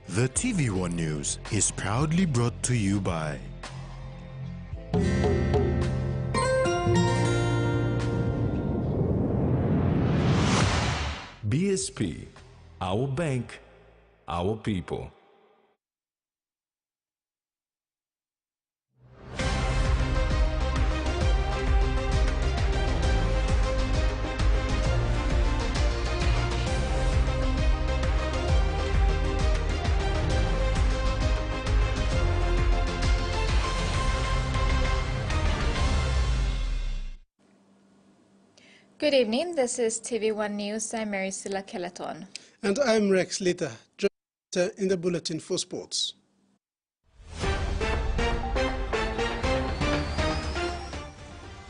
The TVWAN News is proudly brought to you by BSP, our bank, our people. Good evening, this is TV1 News. I'm Mary Silla Kelaton. And I'm Rex Lita, in the Bulletin for Sports.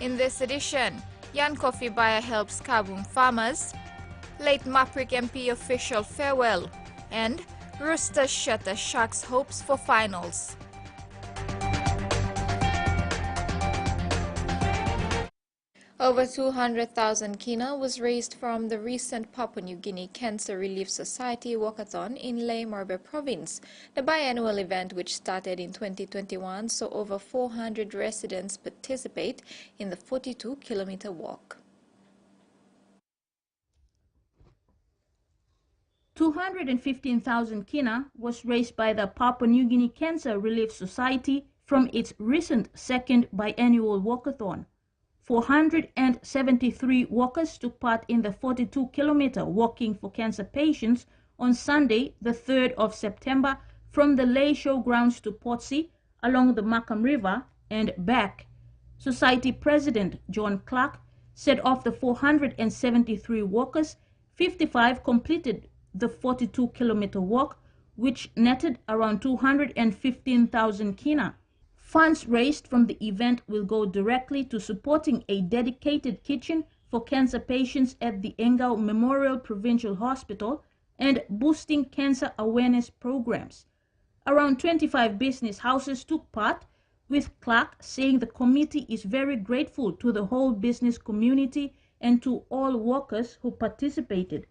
In this edition, Yan Coffee Buyer helps Kaboom farmers, late Maprik MP official farewell, and Roosters shatter Sharks' hopes for finals. Over 200,000 kina was raised from the recent Papua New Guinea Cancer Relief Society Walkathon in Lae Morbe Province. The biannual event, which started in 2021, saw over 400 residents participate in the 42-kilometer walk. 215,000 kina was raised by the Papua New Guinea Cancer Relief Society from its recent second biannual walkathon. 473 walkers took part in the 42-kilometer Walking for Cancer Patients on Sunday, the 3rd of September, from the Lae Showgrounds to Portsea, along the Markham River, and back. Society President John Clark said of the 473 walkers, 55 completed the 42-kilometer walk, which netted around 215,000 kina. Funds raised from the event will go directly to supporting a dedicated kitchen for cancer patients at the Engau Memorial Provincial Hospital and boosting cancer awareness programs. Around 25 business houses took part, with Clark saying the committee is very grateful to the whole business community and to all workers who participated.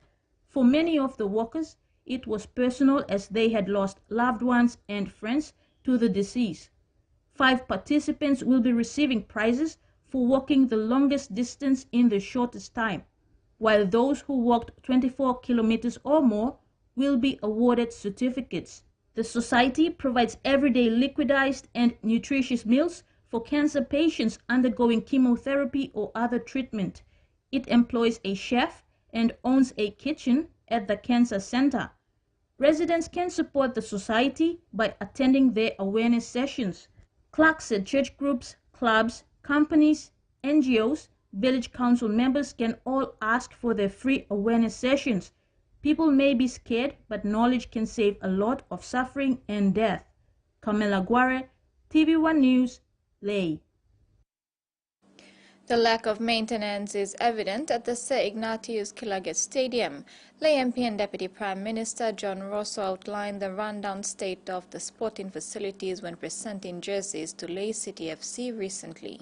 For many of the workers, it was personal as they had lost loved ones and friends to the disease. 5 participants will be receiving prizes for walking the longest distance in the shortest time, while those who walked 24 kilometers or more will be awarded certificates. The society provides everyday liquidized and nutritious meals for cancer patients undergoing chemotherapy or other treatment. It employs a chef and owns a kitchen at the cancer center. Residents can support the society by attending their awareness sessions. Clark said church groups, clubs, companies, NGOs, village council members can all ask for their free awareness sessions. People may be scared, but knowledge can save a lot of suffering and death. Camilla Guare, TV1 News, Lae. The lack of maintenance is evident at the Sir Ignatius Stadium. Lae MP and Deputy Prime Minister John Russo outlined the rundown state of the sporting facilities when presenting jerseys to Lae City FC recently.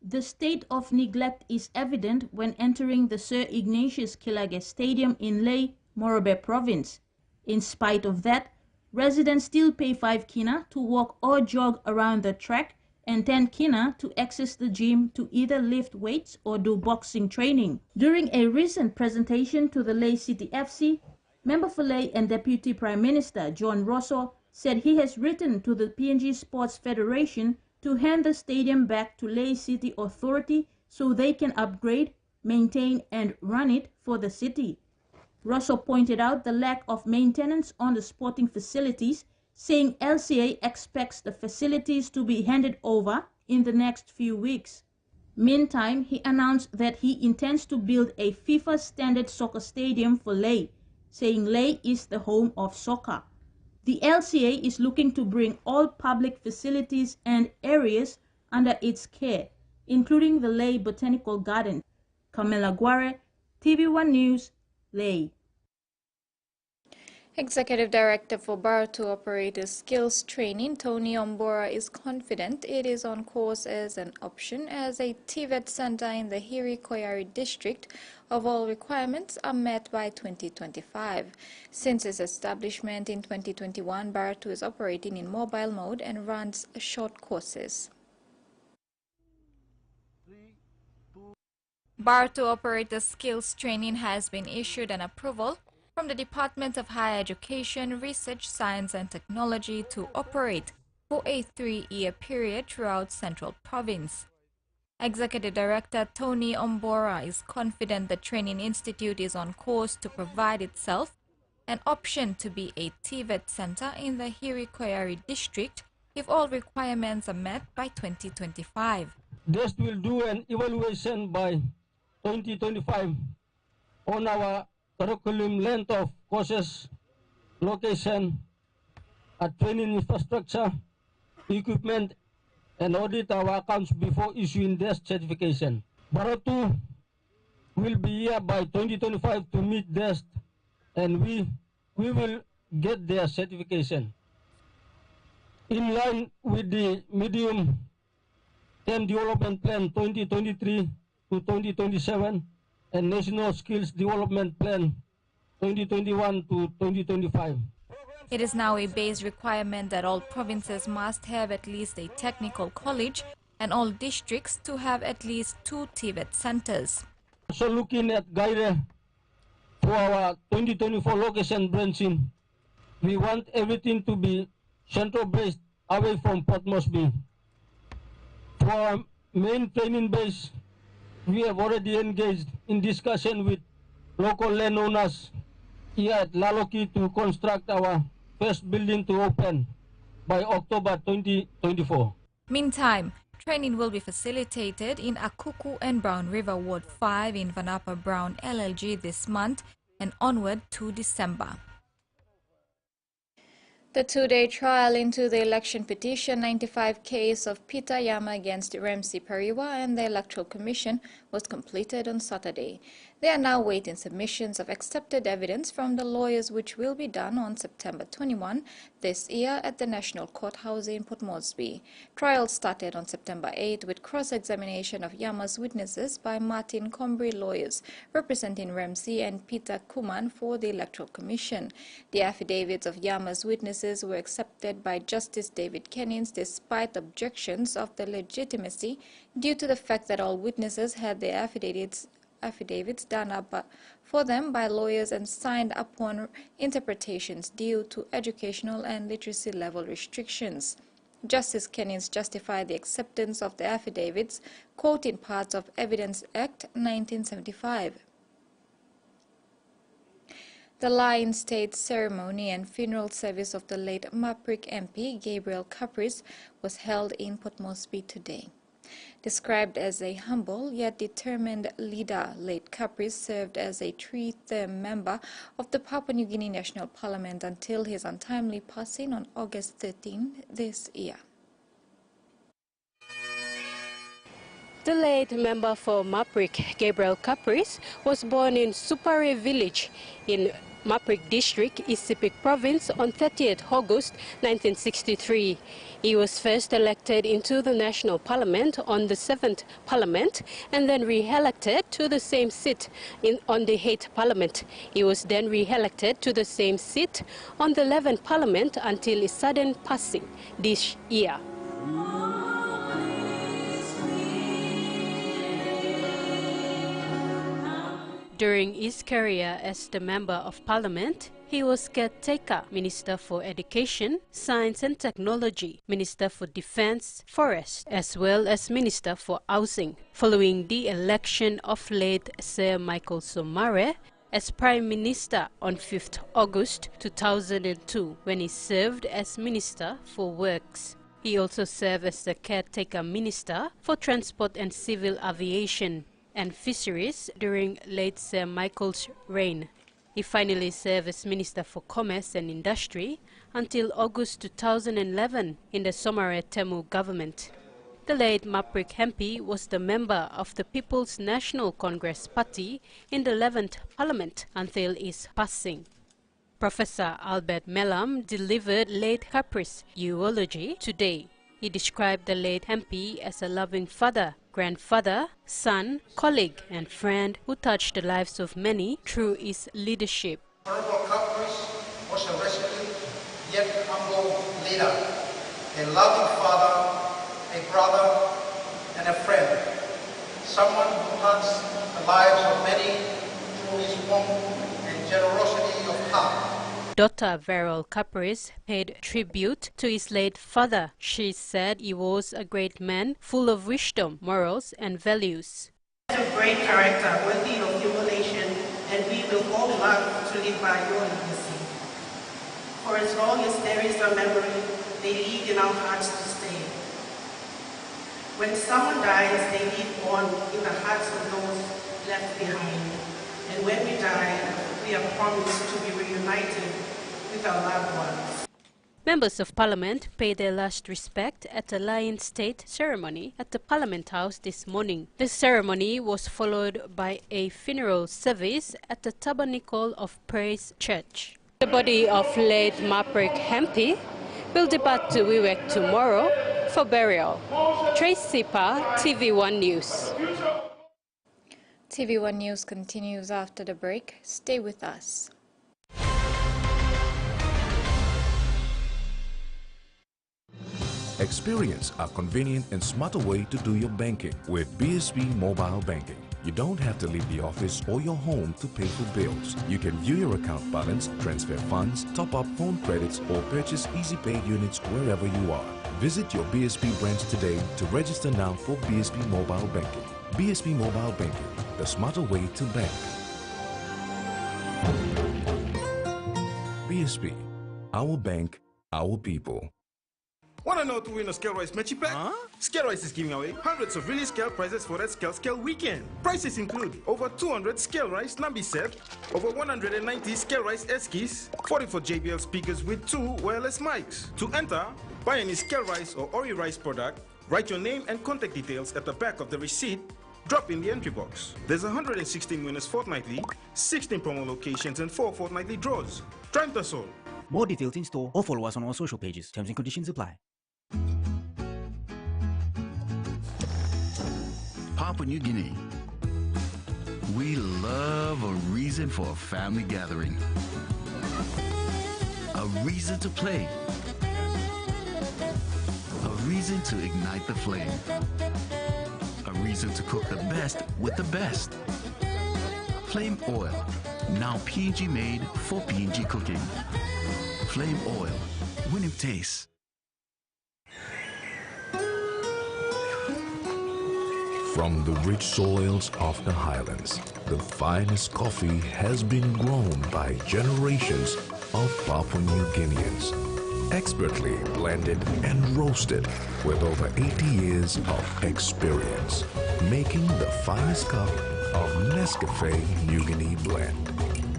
The state of neglect is evident when entering the Sir Ignatius Stadium in Lae, Morbe Province. In spite of that, residents still pay 5 kina to walk or jog around the track and 10 kina to access the gym to either lift weights or do boxing training. During a recent presentation to the Lae City FC, Member for Lae and Deputy Prime Minister John Russo said he has written to the PNG Sports Federation to hand the stadium back to Lae City Authority so they can upgrade, maintain and run it for the city. Russo pointed out the lack of maintenance on the sporting facilities, saying LCA expects the facilities to be handed over in the next few weeks. Meantime, he announced that he intends to build a FIFA standard soccer stadium for Lae, saying Lae is the home of soccer. The LCA is looking to bring all public facilities and areas under its care, including the Ley Botanical Garden. Camila Guare, TV1 News, Ley. Executive Director for Bart to Operator Skills Training, Tony Ombora, is confident it is on course as an option as a TVET center in the Hiri-Koyari district of all requirements are met by 2025. Since its establishment in 2021, Bart is operating in mobile mode and runs short courses. Bart to Operator Skills Training has been issued an approval from the Department of Higher Education, Research, Science and Technology to operate for a 3-year period throughout Central Province. Executive Director Tony Ombora is confident the training institute is on course to provide itself an option to be a TVET center in the Hiri-Koyari district if all requirements are met by 2025. This will do an evaluation by 2025 on our curriculum, length of courses, location, training infrastructure, equipment, and audit our accounts before issuing this certification. Bart will be here by 2025 to meet this, and we will get their certification. In line with the medium-term development plan 2023 to 2027, and National Skills Development Plan 2021 to 2025. It is now a base requirement that all provinces must have at least a technical college and all districts to have at least 2 TVET centers. Also looking at guidance for our 2024 location branching, we want everything to be central-based away from Port Moresby. For our main training base, we have already engaged in discussion with local landowners here at Laloki to construct our first building to open by October 2024. Meantime, training will be facilitated in Akuku and Brown River Ward 5 in Vanapa Brown LLG this month and onward to December. The 2-day trial into the election petition 95 case of Peter Yama against Ramsey Pariwa and the Electoral Commission was completed on Saturday. They are now waiting submissions of accepted evidence from the lawyers, which will be done on September 21 this year at the National Courthouse in Port Moresby. Trial started on September 8 with cross-examination of Yama's witnesses by Martin Combry lawyers representing Ramsey and Peter Kuman for the Electoral Commission. The affidavits of Yama's witnesses were accepted by Justice David Kennings despite objections of the legitimacy due to the fact that all witnesses had their affidavits done up for them by lawyers and signed upon interpretations due to educational and literacy level restrictions. Justice Kennings justified the acceptance of the affidavits, quoting parts of Evidence Act 1975. The Lion State ceremony and funeral service of the late Maprik MP Gabriel Caprice was held in Port Moresby today. Described as a humble yet determined leader, late Caprice served as a 3-term member of the Papua New Guinea National Parliament until his untimely passing on August 13 this year. The late member for Maprik, Gabriel Caprice, was born in Supare village in Maprik District, East Sepik Province on 30th August 1963. He was first elected into the National Parliament on the 7th Parliament and then re-elected to the same seat on the 8th Parliament. He was then re-elected to the same seat on the 11th Parliament until his sudden passing this year. During his career as the Member of Parliament, he was caretaker, Minister for Education, Science and Technology, Minister for Defence, Forest, as well as Minister for Housing. Following the election of late Sir Michael Somare as Prime Minister on 5th August 2002, when he served as Minister for Works. He also served as the caretaker Minister for Transport and Civil Aviation and Fisheries during late Sir Michael's reign. He finally served as Minister for Commerce and Industry until August 2011 in the Somare Temu government. The late Maprik Hempi was the member of the People's National Congress Party in the 11th Parliament until his passing. Professor Albert Melam delivered late Capri's eulogy today. He described the late Hempi as a loving father, grandfather, son, colleague and friend who touched the lives of many through his leadership. Honorable Capri's was a resolute yet humble leader, a loving father, a brother and a friend, someone who touched the lives of many through his warmth and generosity of heart. Daughter Verol Capri's paid tribute to his late father. She said he was a great man, full of wisdom, morals and values. A great character worthy of emulation, and we will all love to live by your legacy. For as long as there is a memory, they live in our hearts to stay. When someone dies, they live on in the hearts of those left behind. And when we die, we are promised to be reunited with our loved ones. Members of Parliament paid their last respect at a Lion State ceremony at the Parliament House this morning. The ceremony was followed by a funeral service at the Tabernacle of Praise Church. The body of late Maprik Hempi will depart to Wewak tomorrow for burial. Tracy Pa, TV1 News. TV1 News continues after the break. Stay with us. Experience a convenient and smarter way to do your banking with BSB Mobile Banking. You don't have to leave the office or your home to pay for bills. You can view your account balance, transfer funds, top up phone credits, or purchase EasyPay units wherever you are. Visit your BSB branch today to register now for BSB Mobile Banking. BSB Mobile Banking, the smarter way to bank. BSB, our bank, our people. Want to know to win a Scale Rice Matchy Pack? Scale Rice is giving away hundreds of really scale prizes for that Scale weekend. Prizes include over 200 Scale Rice Nambi set, over 190 Scale Rice Eskis, 44 JBL speakers with 2 wireless mics. To enter, buy any Scale Rice or Ori Rice product, write your name and contact details at the back of the receipt, drop in the entry box. There's 116 winners fortnightly, 16 promo locations and 4 fortnightly draws. Try us all. More details in store or follow us on our social pages. Terms and conditions apply. Papua New Guinea. We love a reason for a family gathering. A reason to play. A reason to ignite the flame. A reason to cook the best with the best. Flame Oil, now PNG made for PNG cooking. Flame Oil, winning taste. From the rich soils of the highlands, the finest coffee has been grown by generations of Papua New Guineans. Expertly blended and roasted with over 80 years of experience, making the finest cup of Nescafe New Guinea blend.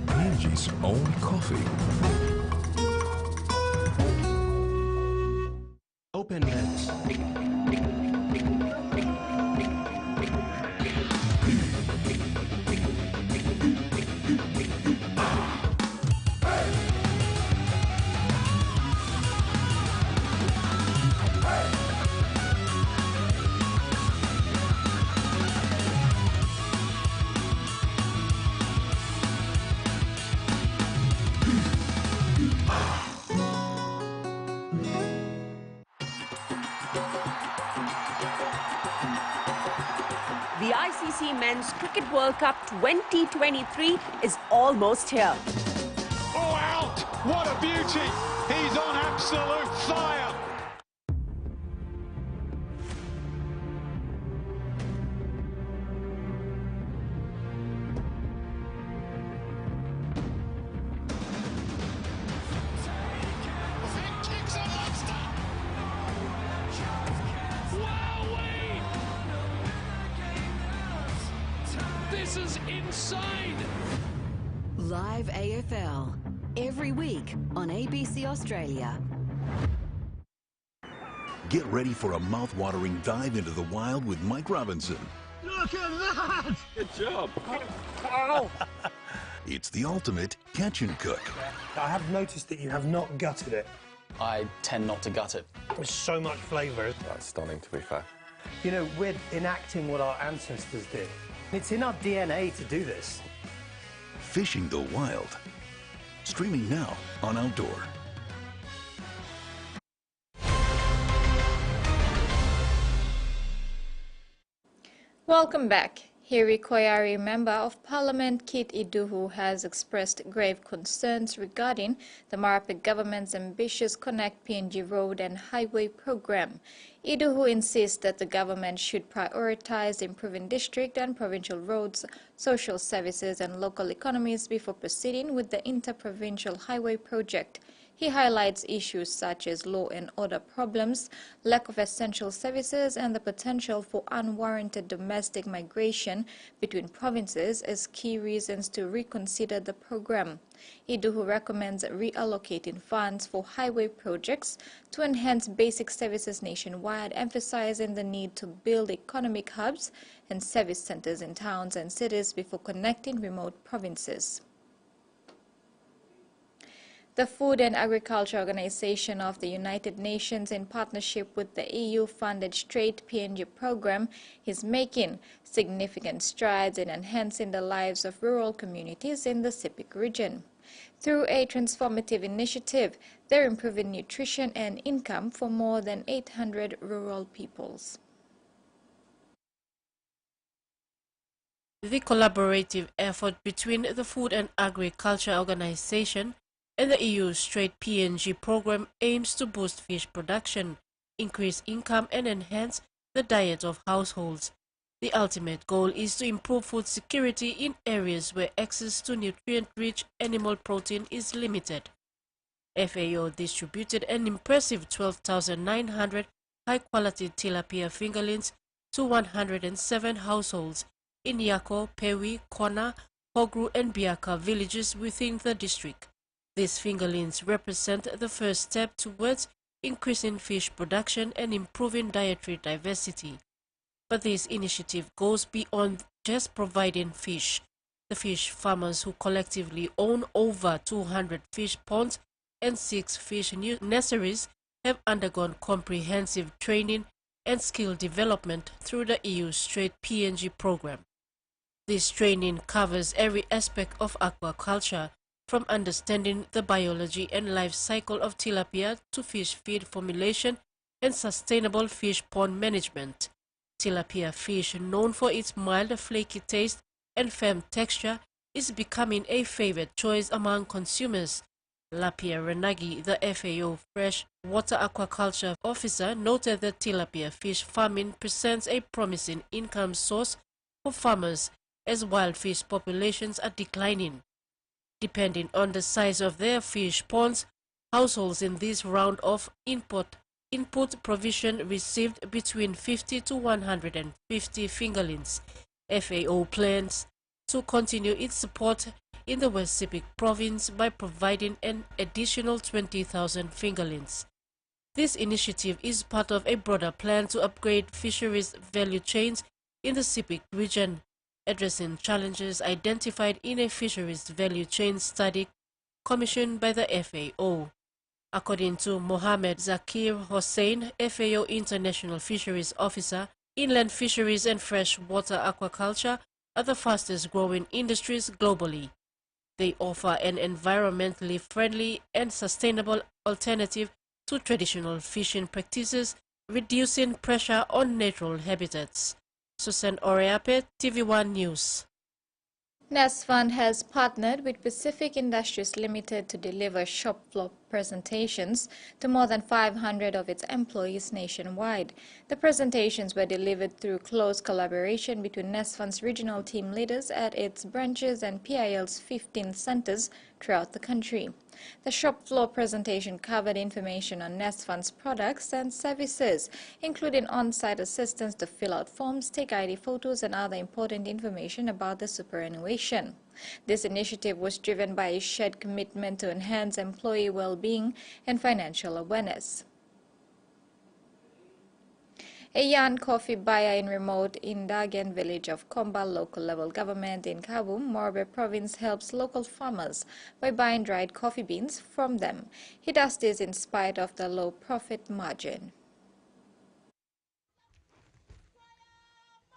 PNG's own coffee. Open nets. The ICC Men's Cricket World Cup 2023 is almost here. Oh, out! What a beauty! He's on absolute fire! This is insane! Live AFL, every week on ABC Australia. Get ready for a mouth-watering dive into the wild with Mike Robinson. Look at that! Good job. Ow! It's the ultimate catch and cook. I have noticed that you have not gutted it. I tend not to gut it. There's so much flavour. That's stunning, to be fair. You know, we're enacting what our ancestors did. It's in our DNA to do this. Fishing the Wild. Streaming now on Outdoor. Welcome back. Hiri Koyari, Member of Parliament Kit Iduhu, has expressed grave concerns regarding the Marape government's ambitious Connect PNG Road and Highway program. Iduhu insists that the government should prioritize improving district and provincial roads, social services and local economies before proceeding with the interprovincial highway project. He highlights issues such as law and order problems, lack of essential services, and the potential for unwarranted domestic migration between provinces as key reasons to reconsider the program. Iduhu recommends reallocating funds for highway projects to enhance basic services nationwide, emphasizing the need to build economic hubs and service centers in towns and cities before connecting remote provinces. The Food and Agriculture Organization of the United Nations, in partnership with the EU-funded Straight PNG program, is making significant strides in enhancing the lives of rural communities in the Sepik region. Through a transformative initiative, they're improving nutrition and income for more than 800 rural peoples. The collaborative effort between the Food and Agriculture Organization and the EU's Straight PNG program aims to boost fish production, increase income and enhance the diet of households. The ultimate goal is to improve food security in areas where access to nutrient-rich animal protein is limited. FAO distributed an impressive 12,900 high-quality tilapia fingerlings to 107 households in Yako, Pewi, Kona, Hogru and Biaka villages within the district. These fingerlings represent the first step towards increasing fish production and improving dietary diversity. But this initiative goes beyond just providing fish. The fish farmers, who collectively own over 200 fish ponds and 6 fish nurseries, have undergone comprehensive training and skill development through the EU Straight PNG program. This training covers every aspect of aquaculture, from understanding the biology and life cycle of tilapia to fish feed formulation and sustainable fish pond management. Tilapia fish, known for its mild, flaky taste and firm texture, is becoming a favorite choice among consumers. Lapia Renagi, the FAO Freshwater Aquaculture Officer, noted that tilapia fish farming presents a promising income source for farmers as wild fish populations are declining. Depending on the size of their fish ponds, households in this round of input provision received between 50 to 150 fingerlings. FAO plans to continue its support in the West Sepik province by providing an additional 20,000 fingerlings. This initiative is part of a broader plan to upgrade fisheries value chains in the Sepik region, addressing challenges identified in a fisheries value chain study commissioned by the FAO. According to Mohamed Zakir Hossein, FAO International Fisheries Officer, inland fisheries and freshwater aquaculture are the fastest growing industries globally. They offer an environmentally friendly and sustainable alternative to traditional fishing practices, reducing pressure on natural habitats. Susan Oreape, TVWAN News. NASFund has partnered with Pacific Industries Limited to deliver shop floor presentations to more than 500 of its employees nationwide. The presentations were delivered through close collaboration between NASFund's regional team leaders at its branches and PIL's 15 centers throughout the country. The shop floor presentation covered information on NASFund's products and services, including on-site assistance to fill out forms, take ID photos, and other important information about the superannuation. This initiative was driven by a shared commitment to enhance employee well-being and financial awareness. A yarn coffee buyer in remote Indagen village of Komba local level government in Kabum, Morbe province helps local farmers by buying dried coffee beans from them. He does this in spite of the low profit margin.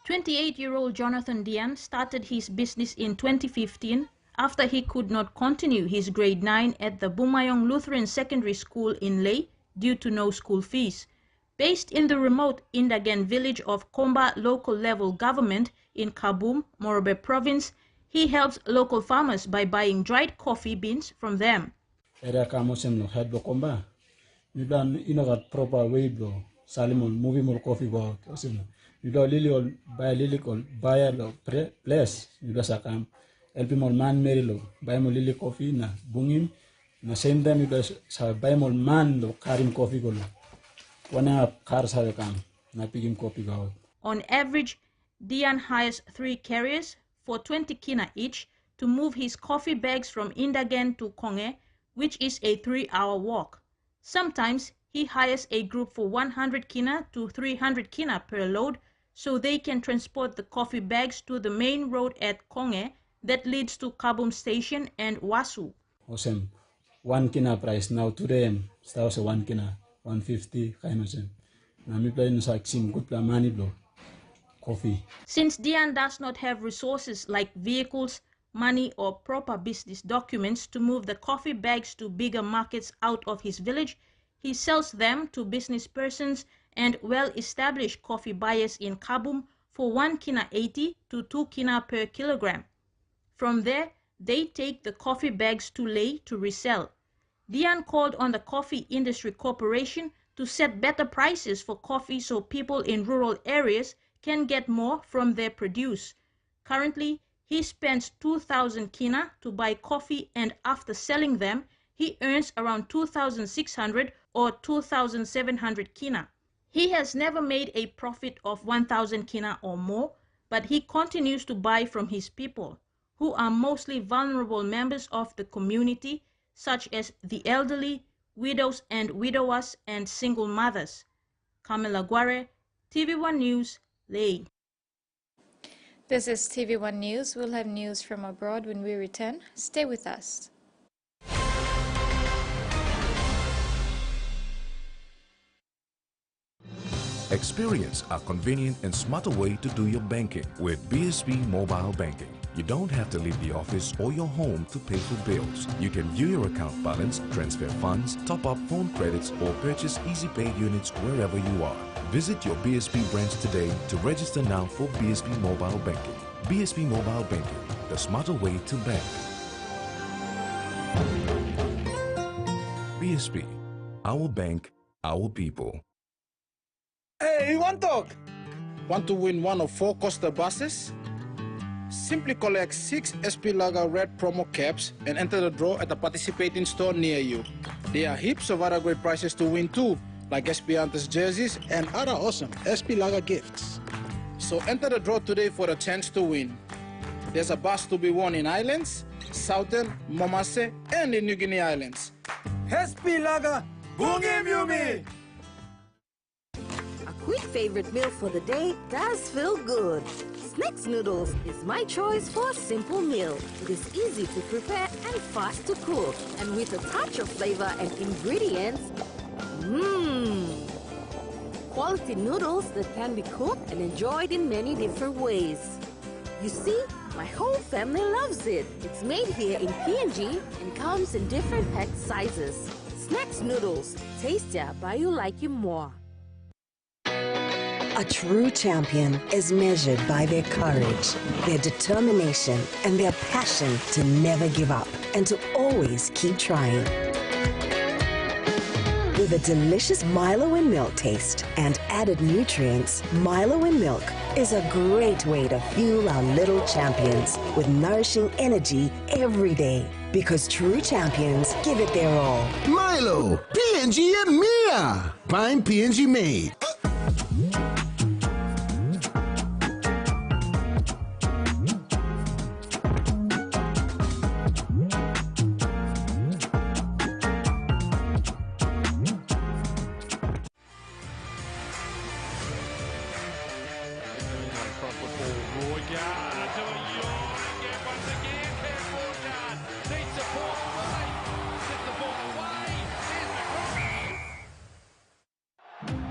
28-year-old Jonathan Dian started his business in 2015 after he could not continue his grade 9 at the Bumayong Lutheran Secondary School in Leh due to no school fees. Based in the remote Indagen village of Komba local level government in Kabum, Morobe province, he helps local farmers by buying dried coffee beans from them. Area kamosem no head Komba. Mi dan inogat proper way bro. Salimon movie more coffee go osem. Mi do lili ol buy lili ol buy lo place. Mi do sakam elpi mol man merilo buy mo lili coffee na bungim na same time mi do sa buy mol man lo karim coffee go. On average, Dian hires 3 carriers for 20 kina each to move his coffee bags from Indagen to Konge, which is a 3-hour walk. Sometimes he hires a group for 100 kina to 300 kina per load so they can transport the coffee bags to the main road at Konge that leads to Kabum Station and Wasu. Awesome. 1 kina price now today, start 1 kina. 150 kind of thing. Na mi play no saksim good plan money blow coffee. Since Dian does not have resources like vehicles, money or proper business documents to move the coffee bags to bigger markets out of his village, he sells them to business persons and well-established coffee buyers in Kabum for 1 kina 80 to 2 kina per kilogram. From there, they take the coffee bags to Leh to resell. Dian called on the Coffee Industry Corporation to set better prices for coffee so people in rural areas can get more from their produce. Currently, he spends 2,000 kina to buy coffee and after selling them, he earns around 2,600 or 2,700 kina. He has never made a profit of 1,000 kina or more, but he continues to buy from his people, who are mostly vulnerable members of the community, such as the elderly, widows and widowers, and single mothers. Kamila Guare, TV1 News, Leh. This is TV1 News. We'll have news from abroad when we return. Stay with us. Experience a convenient and smarter way to do your banking with BSB Mobile Banking. You don't have to leave the office or your home to pay for bills. You can view your account balance, transfer funds, top up phone credits, or purchase easy pay units wherever you are. Visit your BSB branch today to register now for BSB Mobile Banking. BSB Mobile Banking, the smarter way to bank. BSB, our bank, our people. Hey, you want to talk? Want to win one of 4 Costa buses? Simply collect 6 SP Lager Red promo caps and enter the draw at a participating store near you. There are heaps of other great prizes to win too, like SP Hunters jerseys and other awesome SP Lager gifts. So enter the draw today for a chance to win. There's a bus to be won in Islands, Southern, Momase, and in New Guinea Islands. SP Lager, Bungim Yumi! A quick favorite meal for the day does feel good. Snacks noodles is my choice for a simple meal. It is easy to prepare and fast to cook. And with a touch of flavor and ingredients, quality noodles that can be cooked and enjoyed in many different ways. You see, my whole family loves it. It's made here in PNG and comes in different pack sizes. Snacks noodles, tastier by you like you more. A true champion is measured by their courage, their determination, and their passion to never give up and to always keep trying. With a delicious Milo in milk taste and added nutrients, Milo in milk is a great way to fuel our little champions with nourishing energy every day. Because true champions give it their all. Milo, PNG and Mia. Prime PNG made.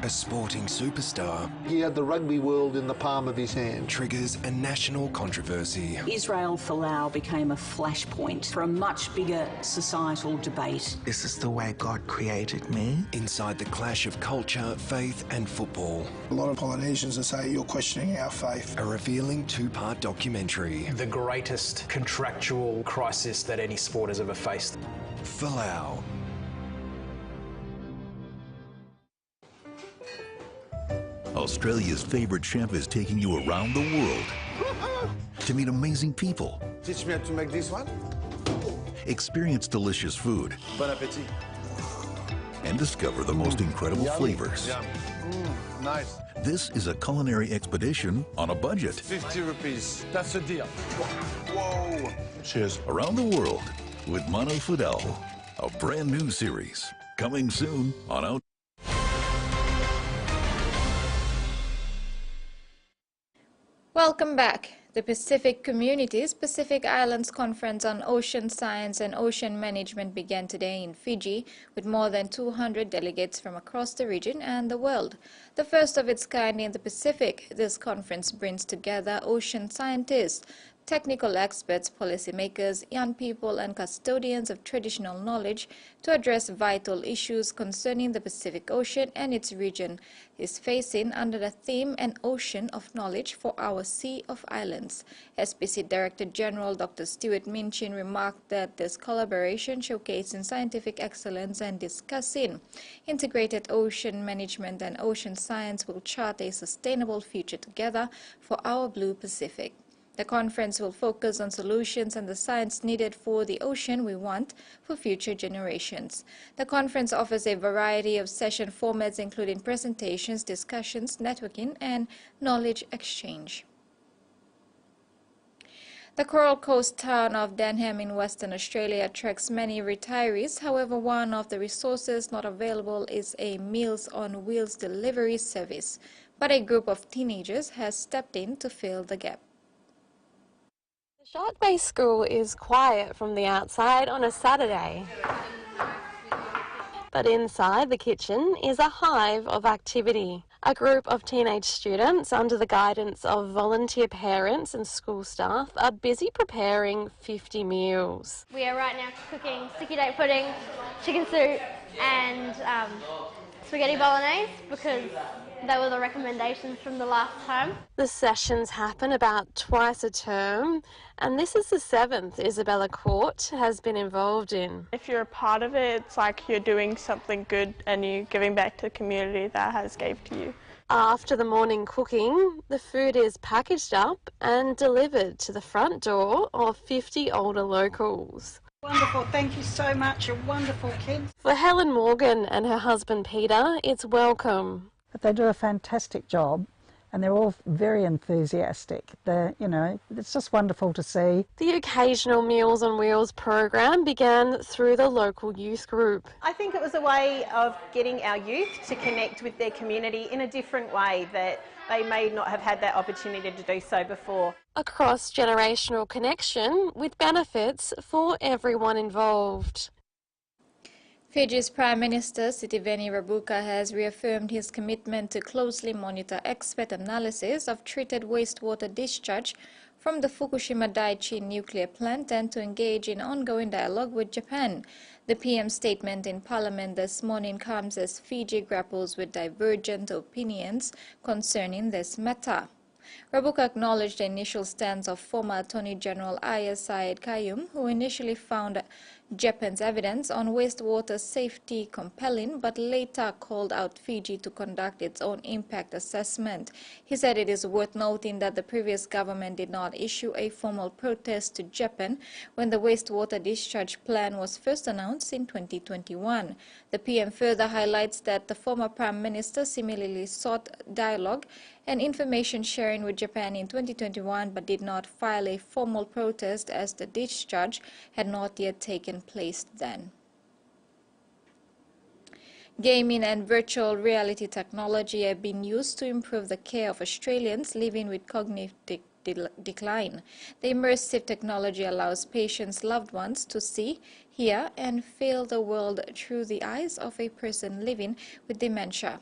A sporting superstar. He had the rugby world in the palm of his hand. Triggers a national controversy. Israel Folau became a flashpoint for a much bigger societal debate. This is the way God created me. Inside the clash of culture, faith and football. A lot of Polynesians will say you're questioning our faith. A revealing two-part documentary. The greatest contractual crisis that any sport has ever faced. Folau. Australia's favorite chef is taking you around the world to meet amazing people. Teach me how to make this one. Experience delicious food. Bon appetit. And discover the most incredible flavors. Yum. Nice. This is a culinary expedition on a budget. 50 rupees. That's a deal. Whoa. Cheers. Around the world with Mano Fidel. A brand new series coming soon on Out. Welcome back. The Pacific Communities Pacific Islands Conference on Ocean Science and Ocean Management began today in Fiji with more than 200 delegates from across the region and the world. The first of its kind in the Pacific, this conference brings together ocean scientists, technical experts, policymakers, young people and custodians of traditional knowledge to address vital issues concerning the Pacific Ocean and its region is facing under the theme An Ocean of Knowledge for Our Sea of Islands. SPC Director General Dr. Stuart Minchin remarked that this collaboration showcasing scientific excellence and discussing integrated ocean management and ocean science will chart a sustainable future together for our Blue Pacific. The conference will focus on solutions and the science needed for the ocean we want for future generations. The conference offers a variety of session formats including presentations, discussions, networking, and knowledge exchange. The Coral Coast town of Denham in Western Australia attracts many retirees. However, one of the resources not available is a Meals on Wheels delivery service. But a group of teenagers has stepped in to fill the gap. The Shark Bay School is quiet from the outside on a Saturday. But inside the kitchen is a hive of activity. A group of teenage students, under the guidance of volunteer parents and school staff, are busy preparing 50 meals. We are right now cooking sticky date pudding, chicken soup and spaghetti bolognese because they were the recommendations from the last time. The sessions happen about twice a term, and this is the 7th Isabella Court has been involved in. If you're a part of it, it's like you're doing something good and you're giving back to the community that has gave to you. After the morning cooking, the food is packaged up and delivered to the front door of 50 older locals. Wonderful, thank you so much, you're wonderful kids. For Helen Morgan and her husband Peter, it's welcome. But they do a fantastic job and they're all very enthusiastic. It's just wonderful to see. The occasional Meals on Wheels program began through the local youth group. I think it was a way of getting our youth to connect with their community in a different way that they may not have had that opportunity to do so before. A cross-generational connection with benefits for everyone involved. Fiji's Prime Minister Sitiveni Rabuka has reaffirmed his commitment to closely monitor expert analysis of treated wastewater discharge from the Fukushima Daiichi nuclear plant and to engage in ongoing dialogue with Japan. The PM's statement in Parliament this morning comes as Fiji grapples with divergent opinions concerning this matter. Rabuka acknowledged the initial stance of former Attorney General Aya Syed Qayyum, who initially found Japan's evidence on wastewater safety compelling, but later called out Fiji to conduct its own impact assessment. He said it is worth noting that the previous government did not issue a formal protest to Japan when the wastewater discharge plan was first announced in 2021. The PM further highlights that the former Prime Minister similarly sought dialogue and information sharing with Japan in 2021 but did not file a formal protest as the discharge had not yet taken place then. Gaming and virtual reality technology have been used to improve the care of Australians living with cognitive decline. The immersive technology allows patients' loved ones to see, hear, and feel the world through the eyes of a person living with dementia.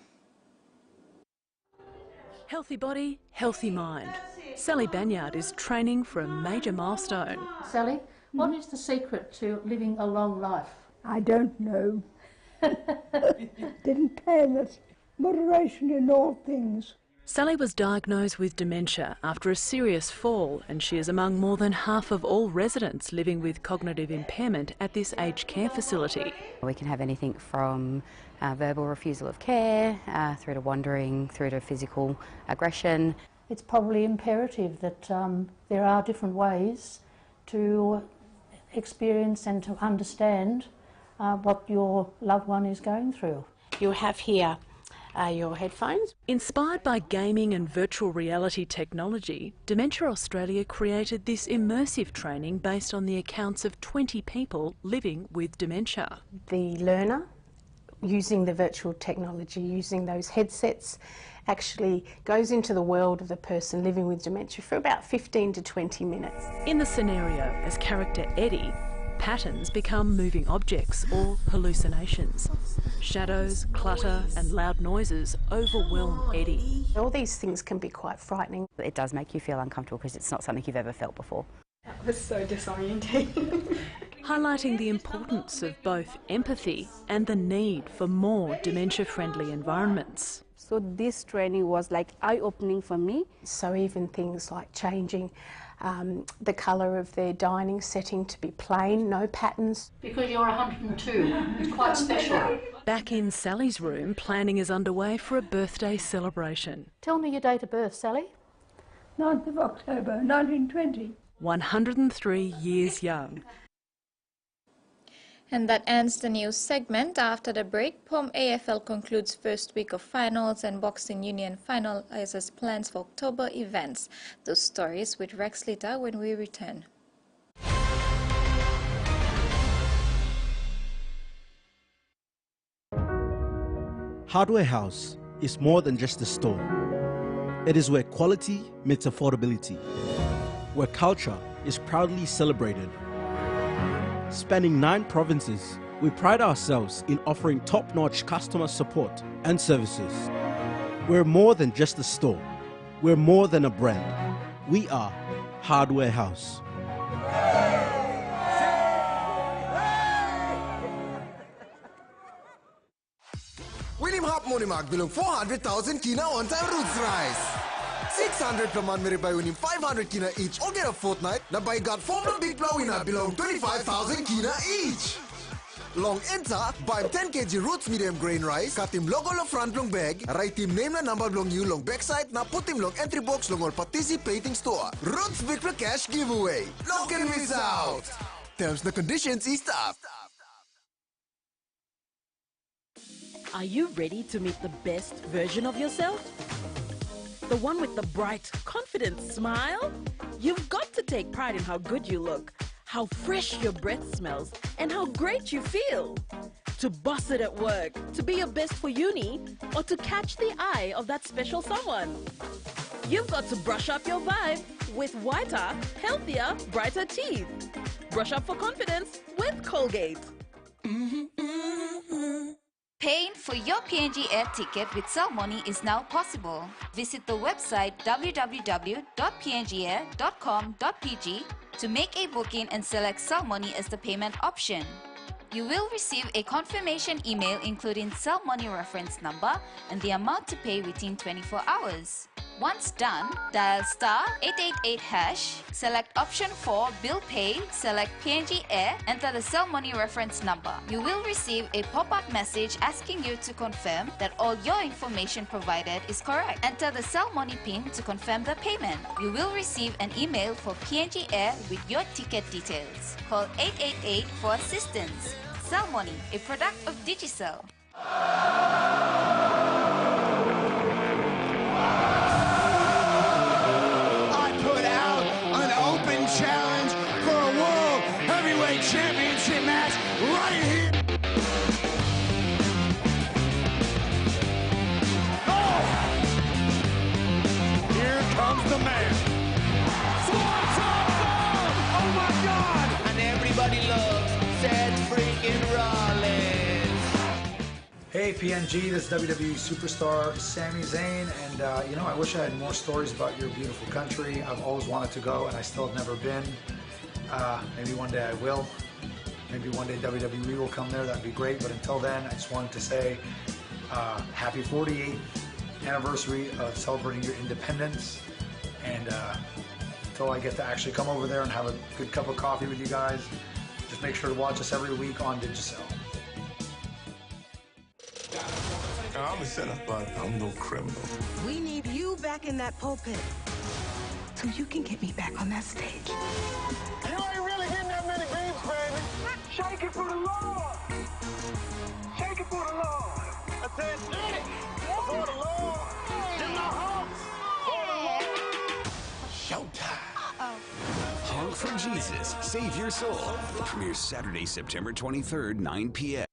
Healthy body, healthy mind. Sally Banyard is training for a major milestone. Sally, what is the secret to living a long life? I don't know. Didn't plan it. Moderation in all things. Sally was diagnosed with dementia after a serious fall, and she is among more than half of all residents living with cognitive impairment at this aged care facility. We can have anything from verbal refusal of care, through to wandering, through to physical aggression. It's probably imperative that there are different ways to experience and to understand what your loved one is going through. You have here your headphones. Inspired by gaming and virtual reality technology, Dementia Australia created this immersive training based on the accounts of 20 people living with dementia. The learner, using the virtual technology, using those headsets, actually goes into the world of the person living with dementia for about 15 to 20 minutes. In the scenario, as character Eddie, patterns become moving objects or hallucinations. Shadows, clutter and loud noises overwhelm Eddie. All these things can be quite frightening. It does make you feel uncomfortable because it's not something you've ever felt before. That was so disorientating. Highlighting the importance of both empathy and the need for more dementia-friendly environments. So this training was like eye-opening for me. So even things like changing the colour of their dining setting to be plain, no patterns. Because you're 102, it's quite special. Back in Sally's room, planning is underway for a birthday celebration. Tell me your date of birth, Sally. 9th of October, 1920. 103 years young. And that ends the news segment. After the break, POM AFL concludes first week of finals and Boxing Union finalizes plans for October events. Those stories with Rex Lita when we return. Hardware House is more than just a store. It is where quality meets affordability, where culture is proudly celebrated. Spanning 9 provinces, we pride ourselves in offering top-notch customer support and services. We're more than just a store. We're more than a brand. We are Hardware House. William Hop Monimag belong 400,000 kina on-time roots rice. 600 per month mere buy winning 500 kina each or get a fortnight. Na buy got 4 big blow winner belong 25,000 kina each. Long enter, buy 10 kg roots medium grain rice, cut him logo lo front long bag, write him name na number long you long backside, na put him long entry box long all participating store. Roots big for cash giveaway. No can miss out. Terms and conditions is up. Are you ready to meet the best version of yourself? The one with the bright, confident smile? You've got to take pride in how good you look, how fresh your breath smells, and how great you feel. To boss it at work, to be your best for uni, or to catch the eye of that special someone. You've got to brush up your vibe with whiter, healthier, brighter teeth. Brush up for confidence with Colgate. Paying for your PNG air ticket with Salmoni is now possible. Visit the website www.pngair.com.pg to make a booking and select Salmoni as the payment option. You will receive a confirmation email including Salmoni reference number and the amount to pay within 24 hours. Once done, dial *888#, select option 4 Bill Pay, select PNG Air, enter the Salmoni reference number. You will receive a pop-up message asking you to confirm that all your information provided is correct. Enter the Salmoni PIN to confirm the payment. You will receive an email for PNG Air with your ticket details. Call 888 for assistance. Salmoni, a product of Digicel. Challenge for a World Heavyweight Championship match right here. Oh! Here comes the man. Squats up, oh my God! And everybody loves Seth freaking Rollins. Hey PNG, this is WWE superstar Sami Zayn, and I wish I had more stories about your beautiful country. I've always wanted to go and I still have never been. Maybe one day I will. Maybe one day WWE will come there, that'd be great. But until then, I just wanted to say happy 48th anniversary of celebrating your independence. And until I get to actually come over there and have a good cup of coffee with you guys, just make sure to watch us every week on Digicel. I'm a setup, but I'm no criminal. We need you back in that pulpit so you can get me back on that stage. You ain't really hitting that many beats, baby. Shake it for the Lord. Shake it for the Lord. I said, shake it for the Lord. In my heart. For the Lord. Showtime. Honk for Jesus, Save Your Soul. Premieres Saturday, September 23rd, 9 p.m.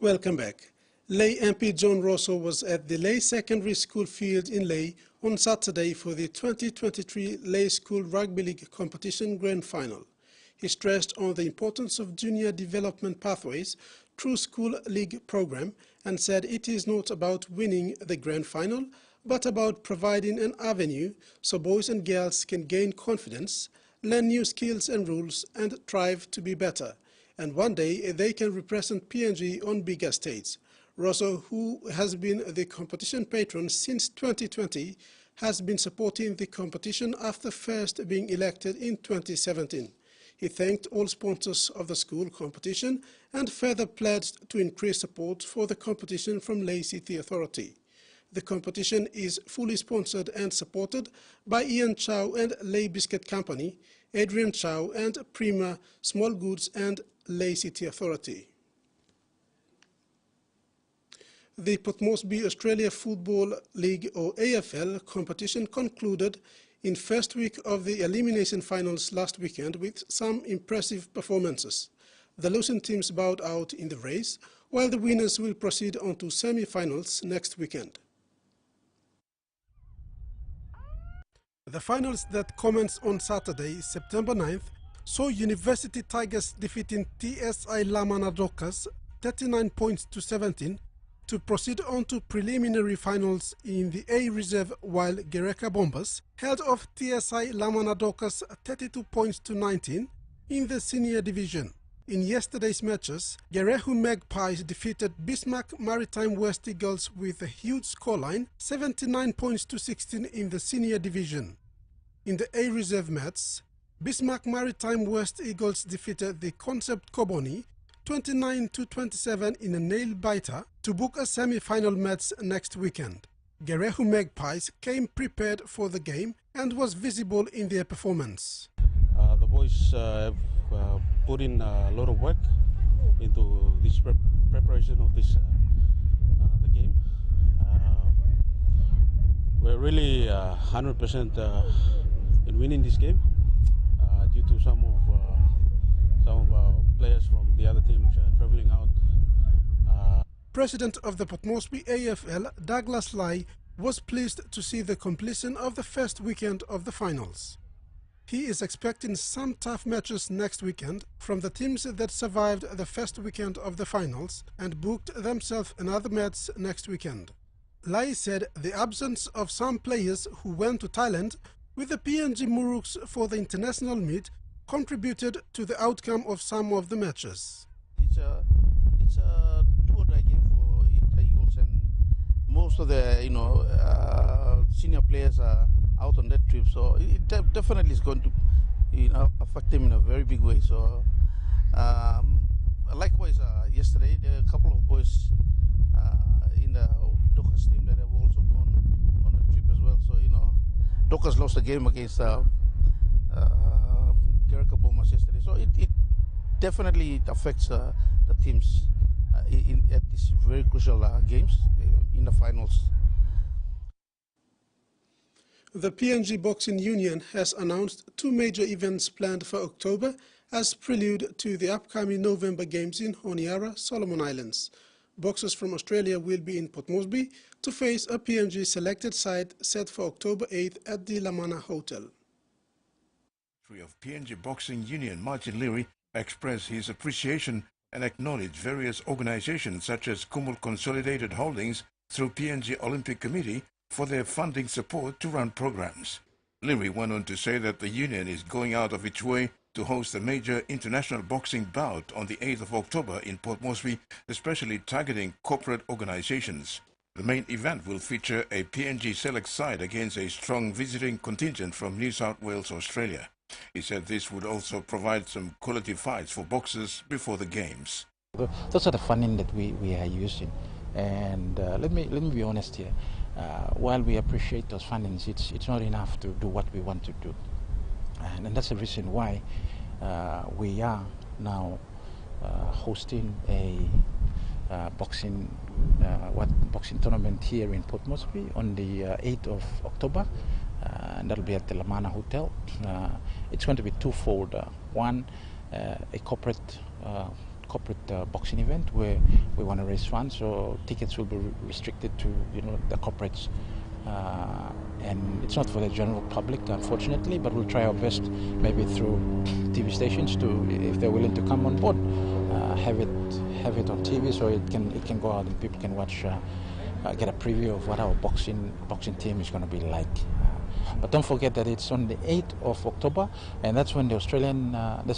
Welcome back. Lae MP John Russo was at the Lae Secondary School field in Lae on Saturday for the 2023 Lae School Rugby League Competition Grand Final. He stressed on the importance of junior development pathways through school league program and said it is not about winning the Grand Final, but about providing an avenue so boys and girls can gain confidence, learn new skills and rules, and strive to be better. And one day they can represent PNG on bigger stages. Russo, who has been the competition patron since 2020, has been supporting the competition after first being elected in 2017. He thanked all sponsors of the school competition and further pledged to increase support for the competition from Lae City Authority. The competition is fully sponsored and supported by Ian Chow and Lae Biscuit Company, Adrian Chow and Prima Small Goods and Lae City Authority. The Port Moresby Australia Football League or AFL competition concluded in first week of the elimination finals last weekend with some impressive performances. The losing teams bowed out in the race, while the winners will proceed on to semi-finals next weekend. The finals that commenced on Saturday, September 9th, saw University Tigers defeating TSI Lamanadokas 39 points to 17 to proceed on to preliminary finals in the A Reserve, while Gereka Bombers held off TSI Lamanadokas 32 points to 19 in the senior division. In yesterday's matches, Gerehu Magpies defeated Bismarck Maritime West Eagles with a huge scoreline, 79 points to 16 in the senior division. In the A Reserve match, Bismarck Maritime West Eagles defeated the Concept Koboni 29 to 27 in a nail-biter to book a semi-final match next weekend. Gerehu Magpies came prepared for the game and was visible in their performance. The boys have put in a lot of work into this preparation of this the game. We're really 100% in winning this game due to some of our players from the other teams traveling out. President of the Port Moresby AFL, Douglas Lai, was pleased to see the completion of the first weekend of the finals. He is expecting some tough matches next weekend from the teams that survived the first weekend of the finals and booked themselves another match next weekend. Lai said the absence of some players who went to Thailand with the PNG Muruks for the international meet contributed to the outcome of some of the matches. It's a two-or-die game for the Eagles, and most of the senior players are out on that trip, so it definitely is going to affect them in a very big way. So likewise, yesterday there are a couple of boys in the Dockers team that have also gone on the trip as well. So Dockers lost the game against Gereka Bombers yesterday, so it definitely affects the teams at these very crucial games in the finals. The PNG Boxing Union has announced 2 major events planned for October as prelude to the upcoming November Games in Honiara, Solomon Islands. Boxers from Australia will be in Port Moresby to face a PNG selected side set for October 8th at the Lamana Hotel. Of PNG Boxing Union Martin Leary expressed his appreciation and acknowledged various organizations such as Kumul Consolidated Holdings through PNG Olympic Committee for their funding support to run programs. Leary went on to say that the union is going out of its way to host a major international boxing bout on the 8th of October in Port Moresby, especially targeting corporate organizations. The main event will feature a PNG select side against a strong visiting contingent from New South Wales, Australia. He said this would also provide some quality fights for boxers before the games. Those are the funding that we are using, and let me be honest here. While we appreciate those fundings, it's not enough to do what we want to do, and that's the reason why we are now hosting a boxing tournament here in Port Moresby on the 8th of October. And that'll be at the Lamana Hotel. It's going to be twofold. One, a corporate boxing event where we want to raise funds, so tickets will be restricted to the corporates, and it's not for the general public, unfortunately. But we'll try our best, maybe through TV stations, to, if they're willing to come on board, have it on TV, so it can go out and people can watch, get a preview of what our boxing team is going to be like. But don't forget that it's on the 8th of October, and that's when there's an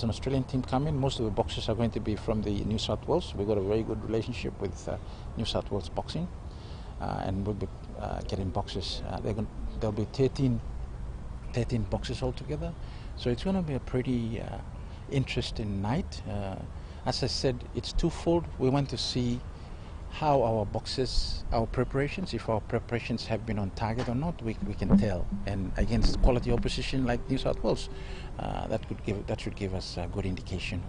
Australian team coming. Most of the boxers are going to be from the New South Wales. We've got a very good relationship with New South Wales Boxing, and we'll be getting boxers. There'll be 13 boxers altogether, so it's going to be a pretty interesting night. As I said, it's twofold. We want to see how our boxers, our preparations, if our preparations have been on target or not, we can tell. And against quality opposition like New South Wales, that should give us a good indication.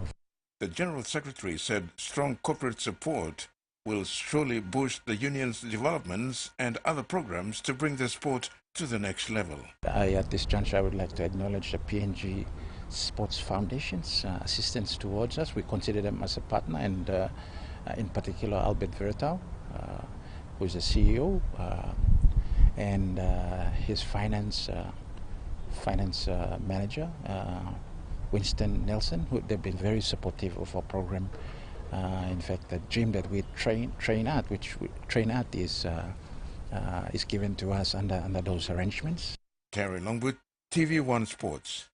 The General Secretary said strong corporate support will surely boost the union's developments and other programs to bring the sport to the next level. At this juncture, I would like to acknowledge the PNG Sports Foundation's assistance towards us. We consider them as a partner, and in particular Albert Veretau, who is the CEO, and his finance manager, Winston Nelson, they've been very supportive of our program. In fact, the gym that we train at is given to us under those arrangements. Terry Longwood, TVWAN Sports.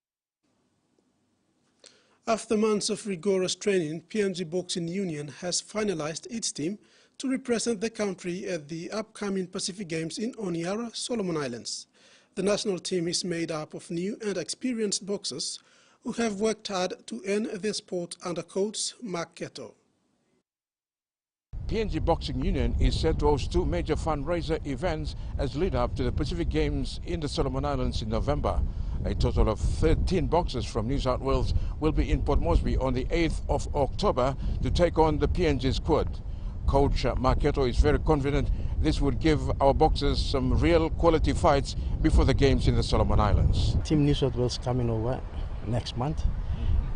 After months of rigorous training, PNG Boxing Union has finalized its team to represent the country at the upcoming Pacific Games in Honiara, Solomon Islands. The national team is made up of new and experienced boxers who have worked hard to earn their spot under coach Mark Keto. PNG Boxing Union is set to host two major fundraiser events as lead up to the Pacific Games in the Solomon Islands in November. A total of 13 boxers from New South Wales will be in Port Moresby on the 8th of October to take on the PNG squad. Coach Mark Keto is very confident this would give our boxers some real quality fights before the games in the Solomon Islands. Team New South Wales coming over next month,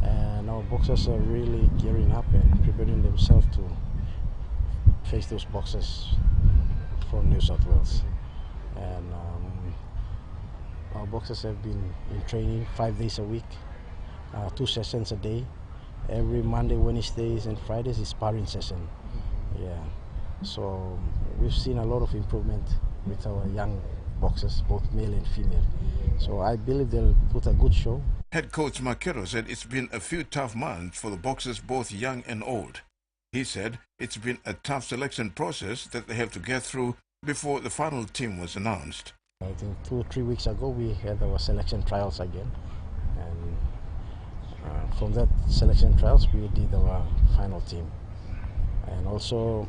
and our boxers are really gearing up and preparing themselves to face those boxers from New South Wales. And our boxers have been in training 5 days a week, 2 sessions a day. Every Monday, Wednesdays and Fridays is sparring session. Yeah, so we've seen a lot of improvement with our young boxers, both male and female. So I believe they'll put a good show. Head coach Mark Keto said it's been a few tough months for the boxers, both young and old. He said it's been a tough selection process that they have to get through before the final team was announced. I think 2 or 3 weeks ago we had our selection trials again, and from that selection trials we did our final team. And also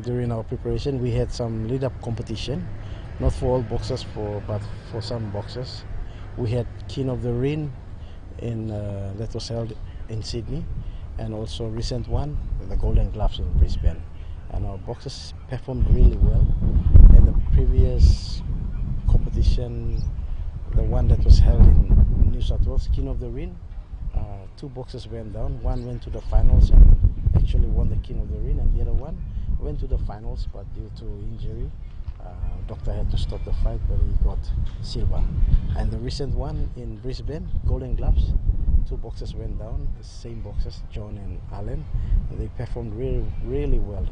during our preparation we had some lead-up competition, not for all boxers, but for some boxers. We had King of the Ring that was held in Sydney, and also recent one, the Golden Gloves in Brisbane. And our boxers performed really well. And the previous competition, the one that was held in New South Wales, King of the Ring, 2 boxers went down. One went to the finals and actually won the King of the Ring, and the other one went to the finals, but due to injury, doctor had to stop the fight, but he got silver. And the recent one in Brisbane, Golden Gloves, 2 boxers went down, the same boxers, John and Alan, and they performed really well,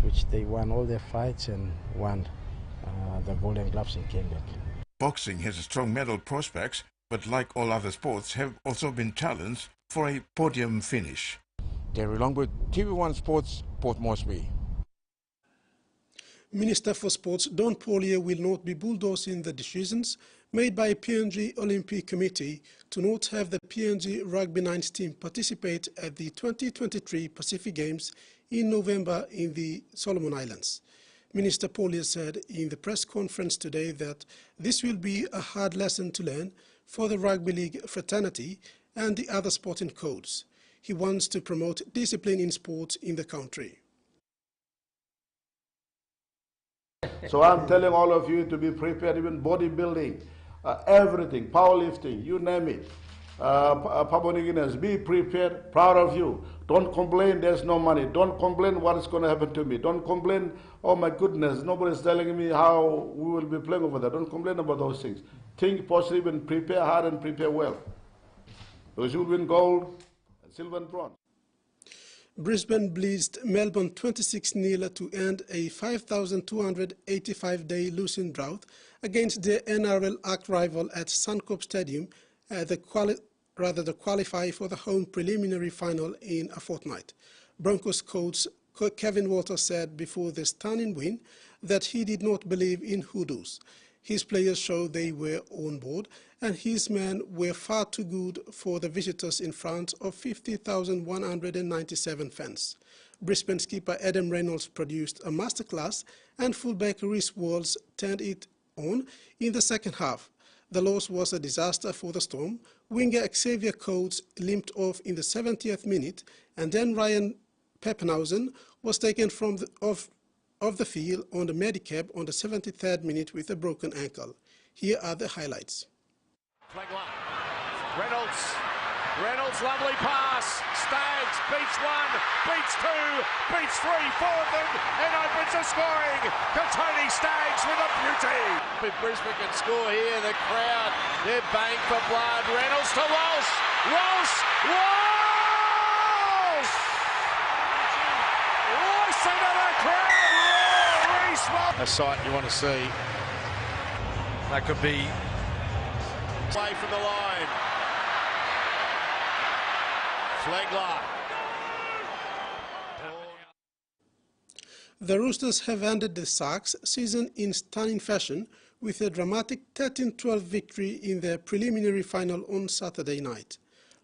which they won all their fights and won the Golden Gloves and came back. Boxing has strong medal prospects, but like all other sports, have also been challenged for a podium finish. Terry Longwood, TV1 Sports, Port Moresby. Minister for Sports Don Poirier will not be bulldozing the decisions made by PNG Olympic Committee to not have the PNG Rugby 9s team participate at the 2023 Pacific Games in November in the Solomon Islands. Minister Poirier said in the press conference today that this will be a hard lesson to learn for the rugby league fraternity and the other sporting codes. He wants to promote discipline in sports in the country. So I'm telling all of you to be prepared, even bodybuilding, everything, powerlifting, you name it. Papua New Guineans, be prepared, proud of you. Don't complain there's no money. Don't complain what is going to happen to me. Don't complain, oh my goodness, nobody's telling me how we will be playing over there. Don't complain about those things. Think positive and prepare hard and prepare well. Because you will win gold, silver and bronze. Brisbane blitzed Melbourne 26-0 to end a 5,285-day losing drought against their NRL arch rival at Suncorp Stadium to qualify for the home preliminary final in a fortnight. Broncos coach Kevin Walters said before the stunning win that he did not believe in hoodoos. His players showed they were on board, and his men were far too good for the visitors in front of 50,197 fans. Brisbane skipper Adam Reynolds produced a masterclass, and fullback Rhys Walls turned it on in the second half. The loss was a disaster for the Storm. Winger Xavier Coates limped off in the 70th minute, and then Ryan Peppenhausen was taken off the field on the Medicab on the 73rd minute with a broken ankle. Here are the highlights. Reynolds, lovely pass. Staggs beats 1, beats 2, beats 3, fourth and opens the scoring. Katoni Staggs with a beauty. If Brisbane can score here, the crowd, they're baying for blood. Reynolds to Walsh. Walsh! Listen to the crowd. A sight you want to see. That could be away from the line. Flegler. The Roosters have ended the Sharks season in stunning fashion with a dramatic 13-12 victory in their preliminary final on Saturday night.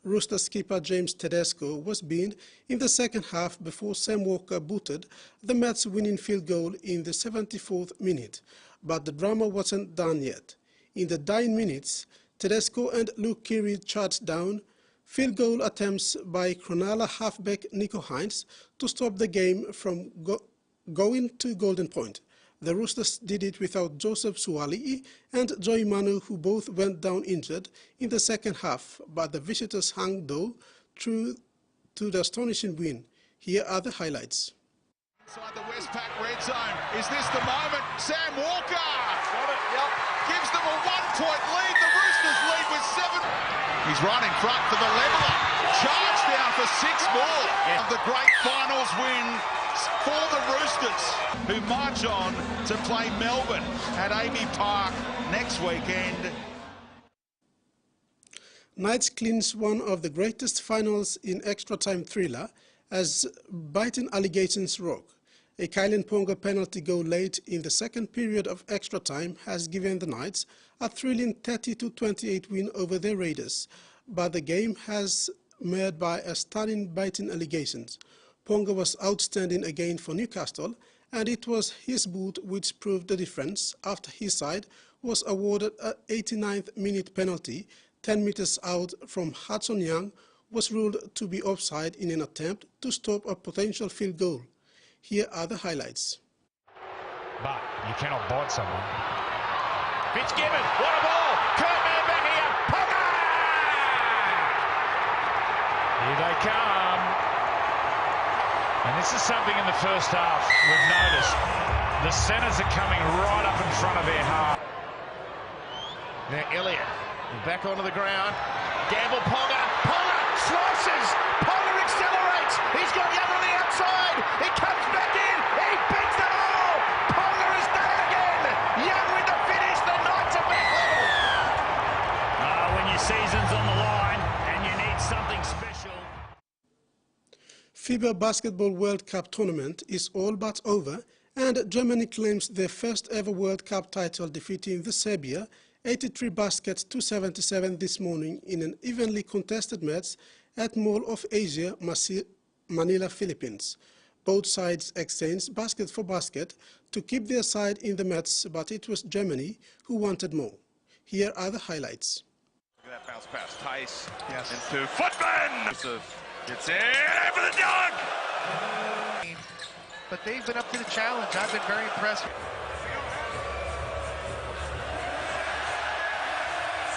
Roosters skipper James Tedesco was binned in the second half before Sam Walker booted the Mets' winning field goal in the 74th minute, but the drama wasn't done yet. In the dying minutes, Tedesco and Luke Keary charged down field goal attempts by Cronulla halfback Nico Hines to stop the game from going to Golden Point. The Roosters did it without Joseph Suali'i and Joy Manu, who both went down injured in the second half, but the visitors hung though through to the astonishing win. Here are the highlights. Inside the Westpac red zone. Is this the moment? Sam Walker! Got it, yep. Gives them a 1-point lead. The Roosters lead with 7. He's right in front for the leveller. Charge down for 6 more. Yeah. The great finals win for the Roosters, who march on to play Melbourne at Amy Park next weekend. Knights clinched one of the greatest finals in extra-time thriller as biting allegations rock. A Kylan Ponga penalty goal late in the second period of extra time has given the Knights a thrilling 30-28 win over their Raiders, but the game has marred by a stunning biting allegations. Ponga was outstanding again for Newcastle, and it was his boot which proved the difference after his side was awarded an 89th minute penalty 10 metres out from Hudson Young was ruled to be offside in an attempt to stop a potential field goal. Here are the highlights. But you cannot bite someone. Fitzgibbon, what a ball! Kurtman back here, Ponga! Here they come. And this is something in the first half we've noticed. The centres are coming right up in front of their half. Now Elliott back onto the ground. Gamble Ponga. Ponga slices. Ponga accelerates. He's got Young on the outside. He comes back in. He beats them all. Ponga has done it again. Young with the finish. The Knights are back level. When your season's on the line and you need something special. FIBA Basketball World Cup tournament is all but over, and Germany claims their first ever World Cup title, defeating the Serbia 83 baskets to 77 this morning in an evenly contested match at Mall of Asia, Manila, Philippines. Both sides exchanged basket for basket to keep their side in the match, but it was Germany who wanted more. Here are the highlights. Look at that bounce pass. Tice into Footman. Russo gets in for the dunk. But they've been up to the challenge. I've been very impressed.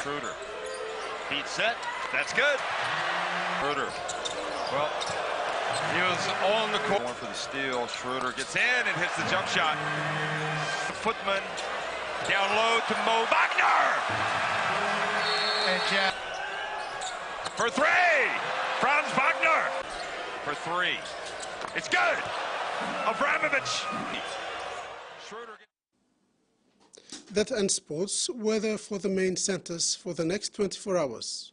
Schroeder. Heat set. That's good. Schroeder. Well, he was on the court. Going for the steal. Schroeder gets in and hits the jump shot. Footman down low to Mo Wagner. And Jack. For three. Franz Wagner. For three. It's good. Abramovich. Schroeder. That ends sports. Weather for the main centers for the next 24 hours.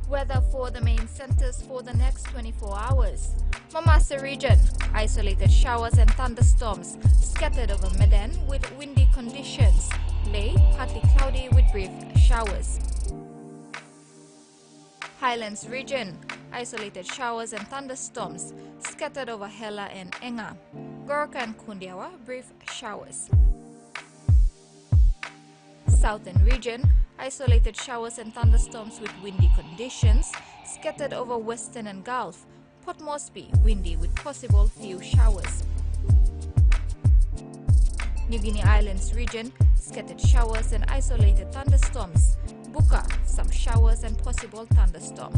Weather for the main centers for the next 24 hours. Mamasa region, isolated showers and thunderstorms scattered over Medan with windy conditions. Leh, partly cloudy with brief showers. Highlands region, isolated showers and thunderstorms scattered over Hela and Enga. Gorkha and Kundiawa, brief showers. Southern region, isolated showers and thunderstorms with windy conditions scattered over Western and Gulf. Port Moresby, windy with possible few showers. New Guinea Islands region, scattered showers and isolated thunderstorms. Buka, some showers and possible thunderstorm.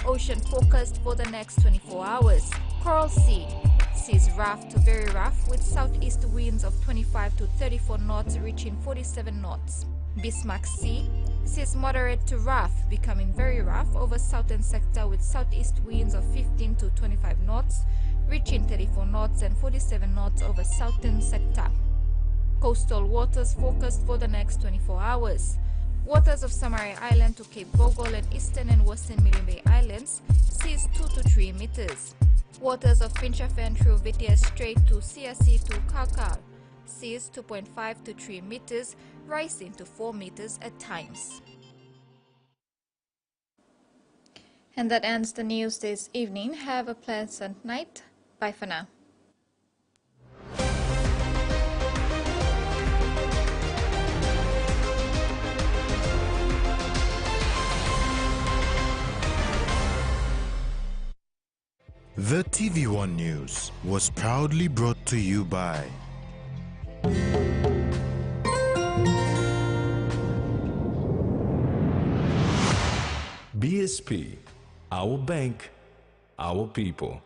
Ocean forecast for the next 24 hours. Coral Sea, seas rough to very rough with southeast winds of 25 to 34 knots reaching 47 knots. Bismarck Sea, seas moderate to rough becoming very rough over southern sector with southeast winds of 15 to 25 knots reaching 34 knots and 47 knots over southern sector. Coastal waters forecast for the next 24 hours. Waters of Samarai Island to Cape Bogle and eastern and western Milne Bay Islands, seas 2 to 3 meters. Waters of Finchafen through Vitia Strait to CSC to Kalkal, seas 2.5 to 3 meters, rising to 4 meters at times. And that ends the news this evening. Have a pleasant night. Bye for now. The TVWAN News was proudly brought to you by BSP, our bank, our people.